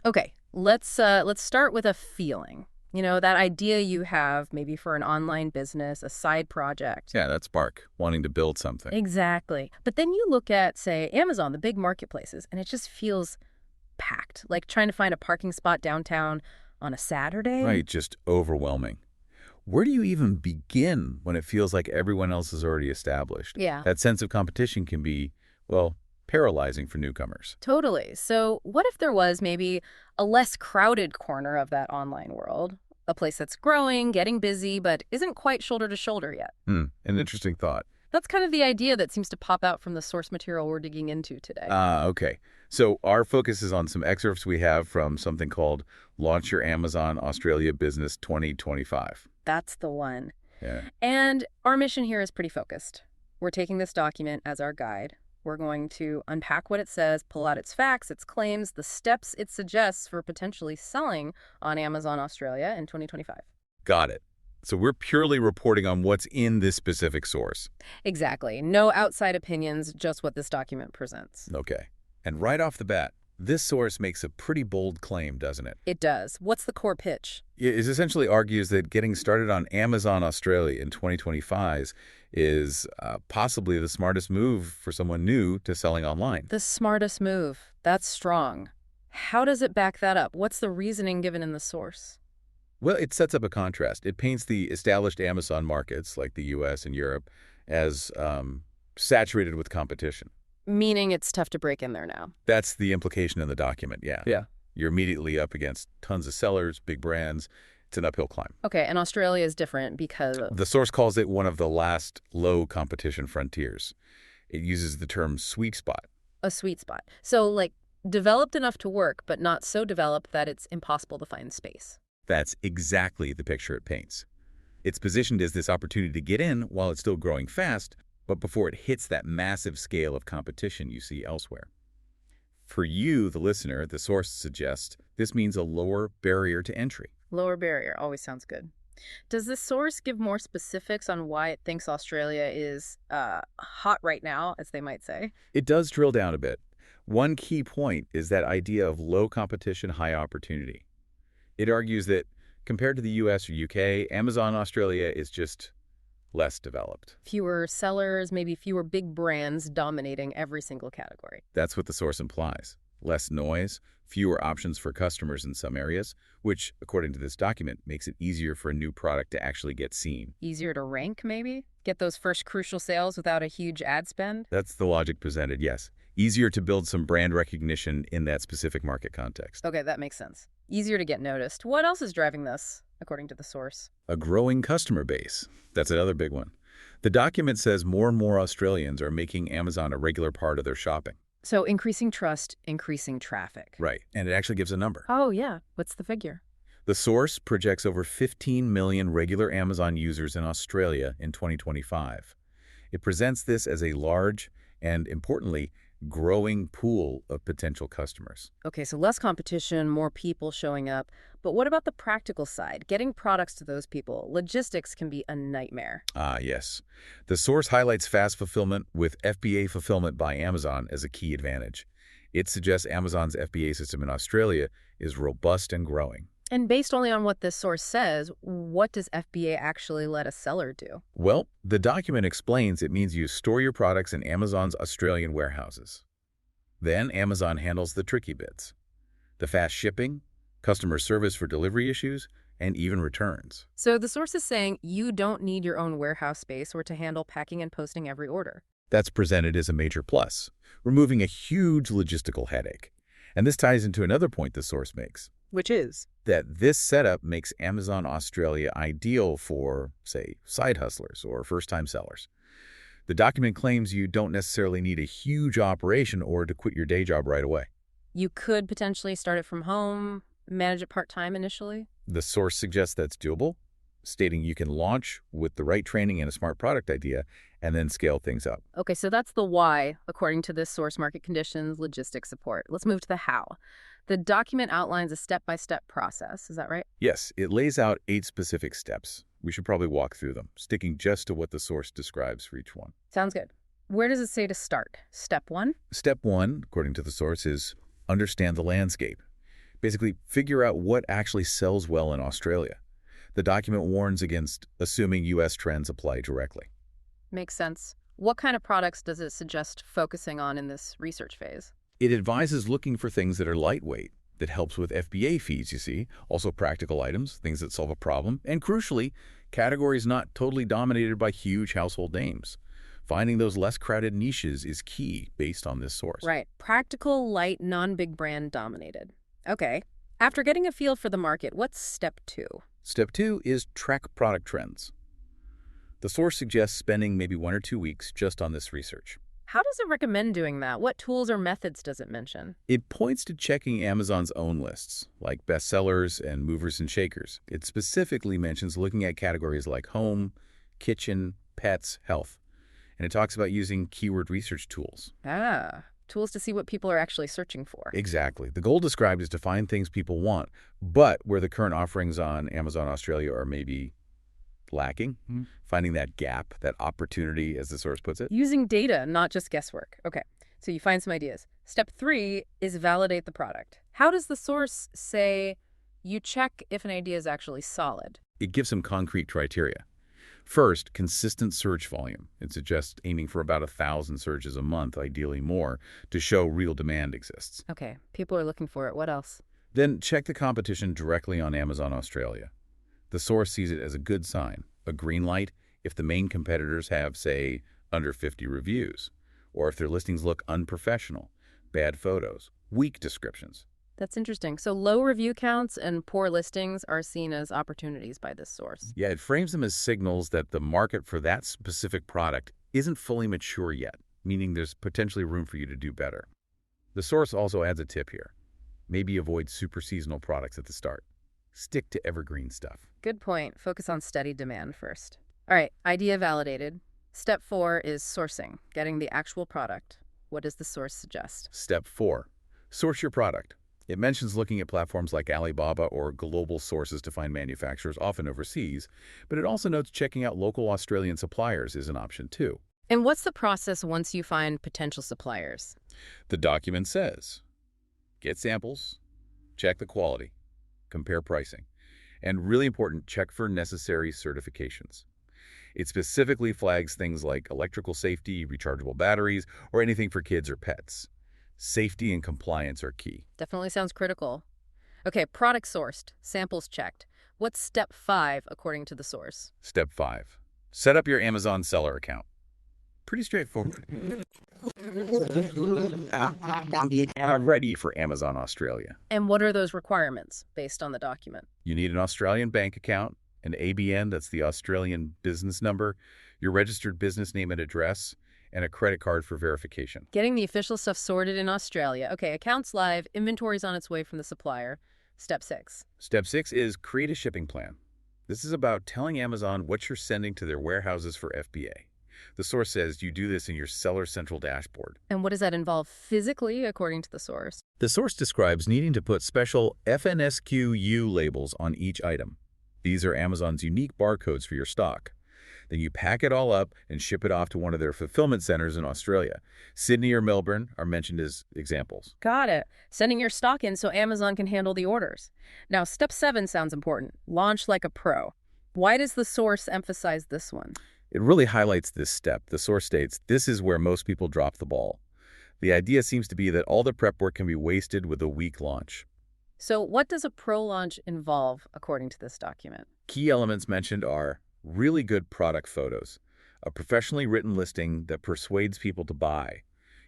Okay, let's start with a feeling. You know, that idea you have maybe for an online business, a side project. Yeah, that's spark, wanting to build something. Exactly. But then you look at, say, Amazon, the big marketplaces, and it just feels packed, like trying to find a parking spot downtown on a Saturday. Right, just overwhelming. Where do you even begin when it feels like everyone else is already established? Yeah, That sense of competition can be, well, paralyzing for newcomers. totally. So, what if there was maybe a less crowded corner of that online world? A place that's growing, getting busy, but isn't quite shoulder to shoulder yet. An interesting thought. That's kind of the idea that seems to pop out from the source material we're digging into today. Okay. So our focus is on some excerpts we have from something called Launch Your Amazon Australia Business 2025. That's the one. Yeah. And our mission here is pretty focused. We're taking this document as our guide. We're going to unpack what it says, pull out its facts, its claims, the steps it suggests for potentially selling on Amazon Australia in 2025. Got it. So we're purely reporting on what's in this specific source. Exactly. No outside opinions, just what this document presents. Okay. And right off the bat, this source makes a pretty bold claim, doesn't it? It does. What's the core pitch? It essentially argues that getting started on Amazon Australia in 2025 is possibly the smartest move for someone new to selling online. The smartest move. That's strong. How does it back that up? What's the reasoning given in the source? Well, it sets up a contrast. It paints the established Amazon markets, like the US and Europe, as saturated with competition. Meaning it's tough to break in there now. That's the implication in the document, yeah. Yeah. You're immediately up against tons of sellers, big brands. It's an uphill climb. Okay, and Australia is different because of... The source calls it one of the last low competition frontiers. It uses the term sweet spot. A sweet spot. So, like, developed enough to work, but not so developed that it's impossible to find space. That's exactly the picture it paints. It's positioned as this opportunity to get in while it's still growing fast, but before it hits that massive scale of competition you see elsewhere. For you, the listener, the source suggests this means a lower barrier to entry. Lower barrier always sounds good. Does the source give more specifics on why it thinks Australia is hot right now, as they might say? It does drill down a bit. One key point is that idea of low competition, high opportunity. It argues that compared to the US or UK, Amazon Australia is just less developed. Fewer sellers, maybe fewer big brands dominating every single category. That's what the source implies. Less noise, fewer options for customers in some areas, which, according to this document, makes it easier for a new product to actually get seen. Easier to rank, maybe? Get those first crucial sales without a huge ad spend? That's the logic presented, yes. Easier to build some brand recognition in that specific market context. Okay, that makes sense. Easier to get noticed. What else is driving this, according to the source? A growing customer base. That's another big one. The document says more and more Australians are making Amazon a regular part of their shopping. So increasing trust, increasing traffic. Right, and it actually gives a number. Oh, yeah. What's the figure? The source projects over 15 million regular Amazon users in Australia in 2025. It presents this as a large and, importantly, growing pool of potential customers. Okay, so less competition, more people showing up. But what about the practical side? Getting products to those people. Logistics can be a nightmare. Ah, yes. The source highlights fast fulfillment with FBA fulfillment by Amazon as a key advantage. It suggests Amazon's FBA system in Australia is robust and growing. And based only on what this source says, what does FBA actually let a seller do? Well, the document explains it means you store your products in Amazon's Australian warehouses. Then Amazon handles the tricky bits. The fast shipping, customer service for delivery issues, and even returns. So the source is saying you don't need your own warehouse space or to handle packing and posting every order. That's presented as a major plus, removing a huge logistical headache. And this ties into another point the source makes. Which is? That this setup makes Amazon Australia ideal for, say, side hustlers or first-time sellers. The document claims you don't necessarily need a huge operation or to quit your day job right away. You could potentially start it from home, manage it part-time initially. The source suggests that's doable, stating you can launch with the right training and a smart product idea and then scale things up. Okay, so that's the why, according to this source: market conditions, logistics support. Let's move to the how. The document outlines a step-by-step process. Is that right? Yes, it lays out 8 specific steps. We should probably walk through them, sticking just to what the source describes for each one. Sounds good. Where does it say to start? Step 1? Step 1, according to the source, is understand the landscape. Basically, figure out what actually sells well in Australia. The document warns against assuming U.S. trends apply directly. Makes sense. What kind of products does it suggest focusing on in this research phase? It advises looking for things that are lightweight, that helps with FBA fees, you see, also practical items, things that solve a problem, and crucially, categories not totally dominated by huge household names. Finding those less crowded niches is key based on this source. Right. Practical, light, non-big brand dominated. Okay. After getting a feel for the market, what's step 2? Step 2 is track product trends. The source suggests spending maybe 1 or 2 weeks just on this research. How does it recommend doing that? What tools or methods does it mention? It points to checking Amazon's own lists, like bestsellers and movers and shakers. It specifically mentions looking at categories like home, kitchen, pets, health. And it talks about using keyword research tools. Tools to see what people are actually searching for. Exactly. The goal described is to find things people want, but where the current offerings on Amazon Australia are maybe lacking, finding that gap, that opportunity, as the source puts it. Using data, not just guesswork. Okay, so you find some ideas. Step 3 is validate the product. How does the source say you check if an idea is actually solid? It gives some concrete criteria. First, consistent search volume. It suggests aiming for about 1,000 searches a month, ideally more, to show real demand exists. Okay, people are looking for it. What else? Then check the competition directly on Amazon Australia. The source sees it as a good sign, a green light, if the main competitors have, say, under 50 reviews, or if their listings look unprofessional, bad photos, weak descriptions. That's interesting. So low review counts and poor listings are seen as opportunities by this source. Yeah, it frames them as signals that the market for that specific product isn't fully mature yet, meaning there's potentially room for you to do better. The source also adds a tip here. Maybe avoid super seasonal products at the start. Stick to evergreen stuff. Good point. Focus on steady demand first. All right, idea validated. Step 4 is sourcing, getting the actual product. What does the source suggest? Step 4, source your product. It mentions looking at platforms like Alibaba or global sources to find manufacturers, often overseas, but it also notes checking out local Australian suppliers is an option too. And what's the process once you find potential suppliers? The document says, get samples, check the quality, compare pricing, and really important, check for necessary certifications. It specifically flags things like electrical safety, rechargeable batteries, or anything for kids or pets. Safety and compliance are key. Definitely sounds critical. Okay, product sourced, samples checked. What's step 5 according to the source? Step 5, set up your Amazon seller account. Pretty straightforward. Ready for Amazon Australia. And what are those requirements based on the document? You need an Australian bank account, an ABN, that's the Australian business number, your registered business name and address, and a credit card for verification. Getting the official stuff sorted in Australia. Okay, accounts live, inventory's on its way from the supplier. Step 6. Step 6 is create a shipping plan. This is about telling Amazon what you're sending to their warehouses for FBA. The source says you do this in your Seller Central dashboard. And what does that involve physically, according to the source? The source describes needing to put special FNSQU labels on each item. These are Amazon's unique barcodes for your stock. Then you pack it all up and ship it off to one of their fulfillment centers in Australia. Sydney or Melbourne are mentioned as examples. Got it. Sending your stock in so Amazon can handle the orders. Now, step 7 sounds important. Launch like a pro. Why does the source emphasize this one? It really highlights this step. The source states, this is where most people drop the ball. The idea seems to be that all the prep work can be wasted with a weak launch. So what does a pro launch involve, according to this document? Key elements mentioned are really good product photos, a professionally written listing that persuades people to buy,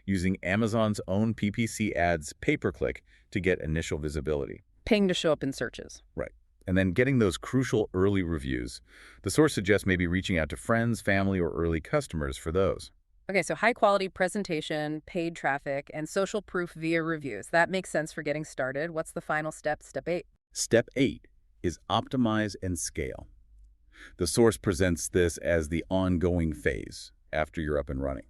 using Amazon's own PPC ads pay-per-click to get initial visibility. Paying to show up in searches. Right. And then getting those crucial early reviews. The source suggests maybe reaching out to friends, family, or early customers for those. Okay, so high-quality presentation, paid traffic, and social proof via reviews. That makes sense for getting started. What's the final step? Step 8. Step 8 is optimize and scale. The source presents this as the ongoing phase after you're up and running.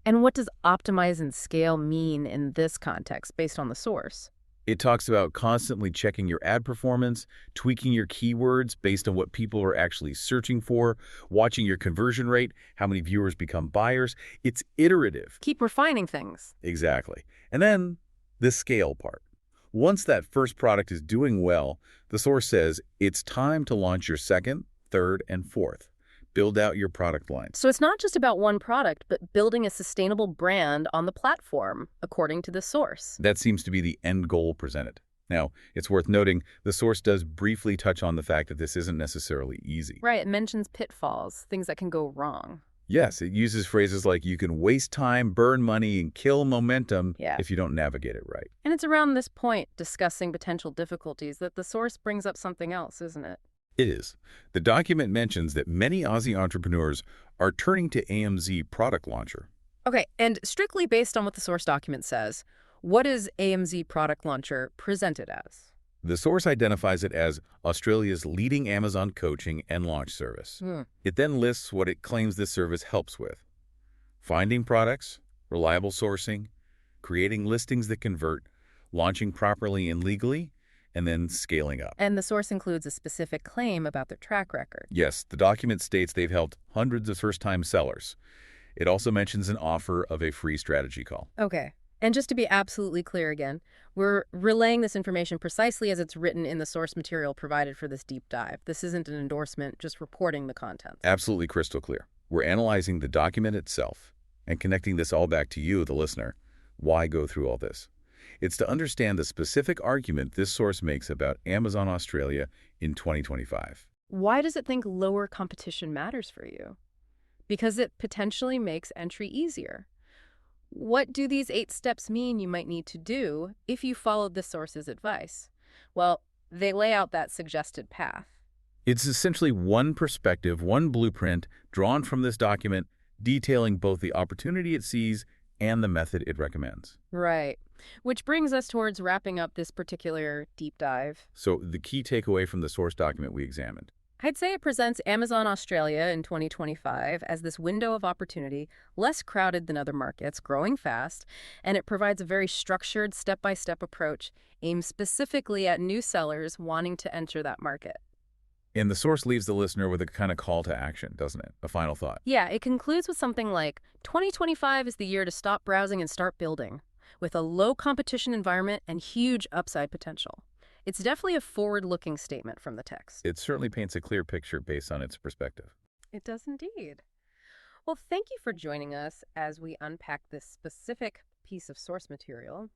And what does optimize and scale mean in this context, based on the source? It talks about constantly checking your ad performance, tweaking your keywords based on what people are actually searching for, watching your conversion rate, how many viewers become buyers. It's iterative. Keep refining things. Exactly. And then the scale part. Once that first product is doing well, the source says it's time to launch your second, third, and fourth. Build out your product line. So it's not just about one product, but building a sustainable brand on the platform, according to the source. That seems to be the end goal presented. Now, it's worth noting the source does briefly touch on the fact that this isn't necessarily easy. Right, it mentions pitfalls, things that can go wrong. Yes, it uses phrases like you can waste time, burn money, and kill momentum Yeah. if you don't navigate it right. And it's around this point, discussing potential difficulties, that the source brings up something else, isn't it? It is. The document mentions that many Aussie entrepreneurs are turning to AMZ Product Launcher. Okay, and strictly based on what the source document says, what is AMZ Product Launcher presented as? The source identifies it as Australia's leading Amazon coaching and launch service. It then lists what it claims this service helps with: finding products, reliable sourcing, creating listings that convert, launching properly and legally, and then scaling up. And the source includes a specific claim about their track record. Yes, the document states they've helped hundreds of first-time sellers. It also mentions an offer of a free strategy call. Okay. And just to be absolutely clear again, we're relaying this information precisely as it's written in the source material provided for this deep dive. This isn't an endorsement, just reporting the contents. Absolutely crystal clear. We're analyzing the document itself and connecting this all back to you, the listener. Why go through all this? It's to understand the specific argument this source makes about Amazon Australia in 2025. Why does it think lower competition matters for you? Because it potentially makes entry easier. What do these 8 steps mean you might need to do if you followed the source's advice? Well, they lay out that suggested path. It's essentially one perspective, one blueprint drawn from this document detailing both the opportunity it sees and the method it recommends. Right. Which brings us towards wrapping up this particular deep dive. So the key takeaway from the source document we examined: I'd say it presents Amazon Australia in 2025 as this window of opportunity, less crowded than other markets, growing fast, and it provides a very structured, step-by-step approach aimed specifically at new sellers wanting to enter that market. And the source leaves the listener with a kind of call to action, doesn't it? A final thought. Yeah, it concludes with something like, 2025 is the year to stop browsing and start building, with a low competition environment and huge upside potential. It's definitely a forward-looking statement from the text. It certainly paints a clear picture based on its perspective. It does indeed. Well, thank you for joining us as we unpack this specific piece of source material.